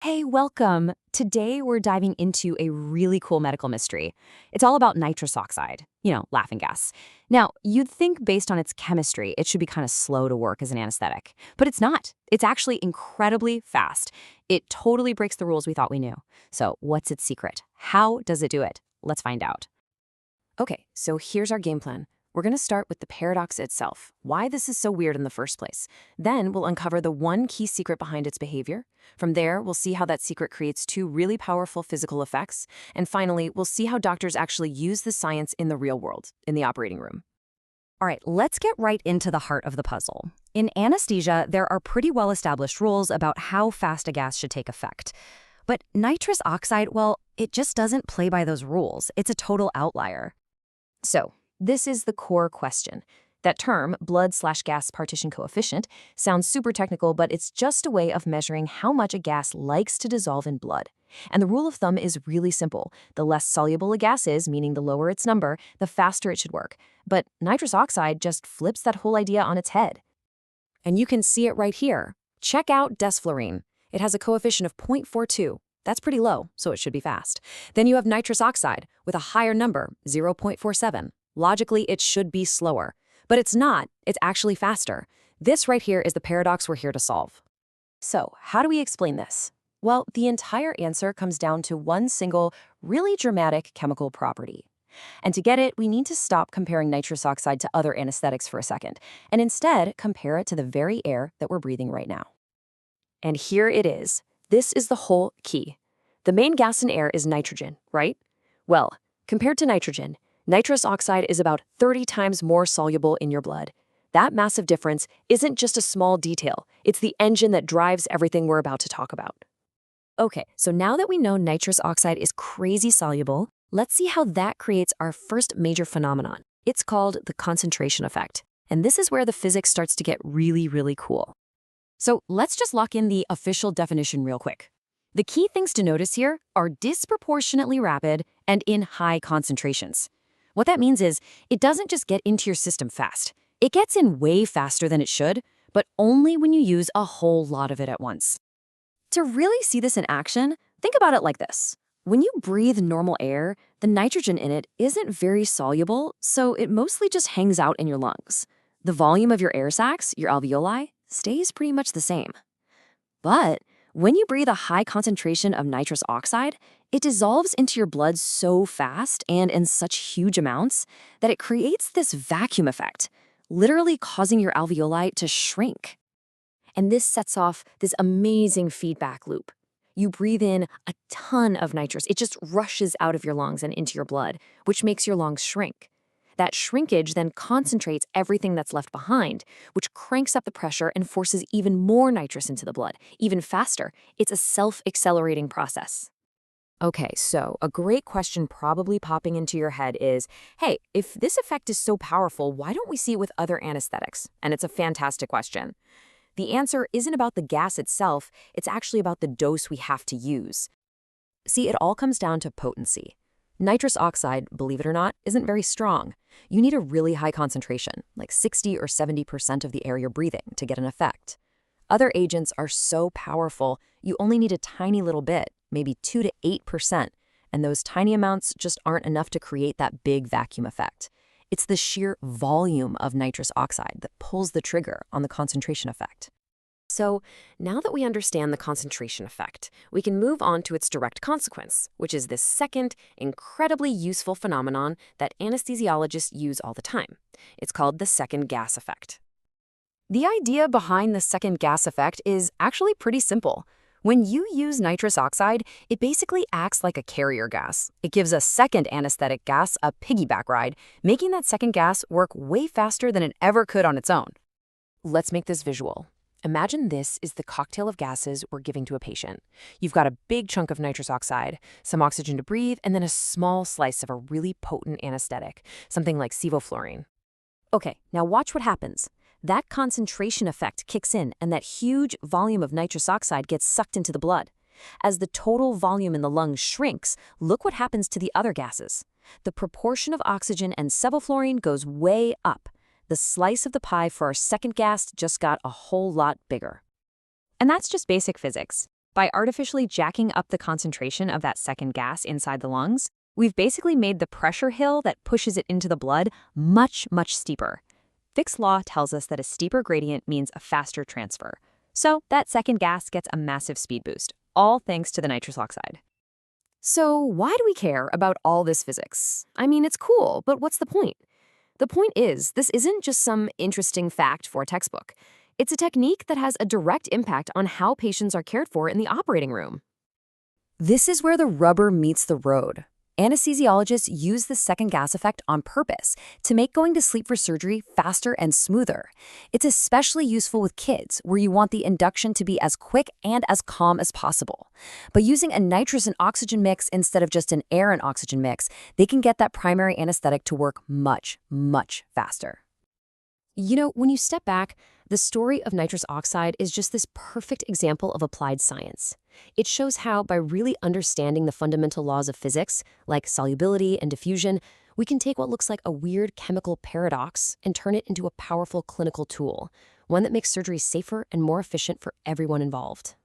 Hey, welcome. Today we're diving into a really cool medical mystery. It's all about nitrous oxide, laughing gas. Now, you'd think based on its chemistry, it should be kind of slow to work as an anesthetic, but it's not. It's actually incredibly fast. It totally breaks the rules we thought we knew. So, what's its secret? How does it do it? Let's find out. Okay, so here's our game plan. We're going to start with the paradox itself, why this is so weird in the first place. Then we'll uncover the one key secret behind its behavior. From there, we'll see how that secret creates two really powerful physical effects. And finally, we'll see how doctors actually use the science in the real world, in the operating room. All right, let's get right into the heart of the puzzle. In anesthesia, there are pretty well-established rules about how fast a gas should take effect. But nitrous oxide, well, it just doesn't play by those rules. It's a total outlier. So, this is the core question. That term, blood/gas partition coefficient, sounds super technical, but it's just a way of measuring how much a gas likes to dissolve in blood. And the rule of thumb is really simple. The less soluble a gas is, meaning the lower its number, the faster it should work. But nitrous oxide just flips that whole idea on its head. And you can see it right here. Check out desflurane. It has a coefficient of 0.42. That's pretty low, so it should be fast. Then you have nitrous oxide with a higher number, 0.47. Logically, it should be slower. But it's not. It's actually faster. This right here is the paradox we're here to solve. So, how do we explain this? Well, the entire answer comes down to one single, really dramatic chemical property. And to get it, we need to stop comparing nitrous oxide to other anesthetics for a second, and instead compare it to the very air that we're breathing right now. And here it is. This is the whole key. The main gas in air is nitrogen, right? Well, compared to nitrogen, nitrous oxide is about 30 times more soluble in your blood. That massive difference isn't just a small detail. It's the engine that drives everything we're about to talk about. Okay, so now that we know nitrous oxide is crazy soluble, let's see how that creates our first major phenomenon. It's called the concentration effect. And this is where the physics starts to get really, really cool. So let's just lock in the official definition real quick. The key things to notice here are disproportionately rapid and in high concentrations. What that means is it doesn't just get into your system fast. It gets in way faster than it should, but only when you use a whole lot of it at once. To really see this in action, think about it like this. When you breathe normal air, the nitrogen in it isn't very soluble, so it mostly just hangs out in your lungs. The volume of your air sacs, your alveoli, stays pretty much the same. But when you breathe a high concentration of nitrous oxide, it dissolves into your blood so fast and in such huge amounts that it creates this vacuum effect, literally causing your alveoli to shrink. And this sets off this amazing feedback loop. You breathe in a ton of nitrous. It just rushes out of your lungs and into your blood, which makes your lungs shrink. That shrinkage then concentrates everything that's left behind, which cranks up the pressure and forces even more nitrous into the blood, even faster. It's a self-accelerating process. Okay, so a great question probably popping into your head is, hey, if this effect is so powerful, why don't we see it with other anesthetics? And it's a fantastic question. The answer isn't about the gas itself, it's actually about the dose we have to use. See, it all comes down to potency. Nitrous oxide, believe it or not, isn't very strong. You need a really high concentration, like 60 or 70% of the air you're breathing, to get an effect. Other agents are so powerful, you only need a tiny little bit, maybe 2 to 8%, and those tiny amounts just aren't enough to create that big vacuum effect. It's the sheer volume of nitrous oxide that pulls the trigger on the concentration effect. So, now that we understand the concentration effect, we can move on to its direct consequence, which is this second, incredibly useful phenomenon that anesthesiologists use all the time. It's called the second gas effect. The idea behind the second gas effect is actually pretty simple. When you use nitrous oxide, it basically acts like a carrier gas. It gives a second anesthetic gas a piggyback ride, making that second gas work way faster than it ever could on its own. Let's make this visual. Imagine this is the cocktail of gases we're giving to a patient. You've got a big chunk of nitrous oxide, some oxygen to breathe, and then a small slice of a really potent anesthetic, something like sevoflurane. Okay, now watch what happens. That concentration effect kicks in, and that huge volume of nitrous oxide gets sucked into the blood. As the total volume in the lungs shrinks, look what happens to the other gases. The proportion of oxygen and sevoflurane goes way up. The slice of the pie for our second gas just got a whole lot bigger. And that's just basic physics. By artificially jacking up the concentration of that second gas inside the lungs, we've basically made the pressure hill that pushes it into the blood much, much steeper. Fick's law tells us that a steeper gradient means a faster transfer. So that second gas gets a massive speed boost, all thanks to the nitrous oxide. So why do we care about all this physics? I mean, it's cool, but what's the point? The point is, this isn't just some interesting fact for a textbook. It's a technique that has a direct impact on how patients are cared for in the operating room. This is where the rubber meets the road. Anesthesiologists use the second gas effect on purpose to make going to sleep for surgery faster and smoother. It's especially useful with kids, where you want the induction to be as quick and as calm as possible. By using a nitrous and oxygen mix instead of just an air and oxygen mix, they can get that primary anesthetic to work much, much faster. You know, when you step back, the story of nitrous oxide is just this perfect example of applied science. It shows how, by really understanding the fundamental laws of physics, like solubility and diffusion, we can take what looks like a weird chemical paradox and turn it into a powerful clinical tool, one that makes surgery safer and more efficient for everyone involved.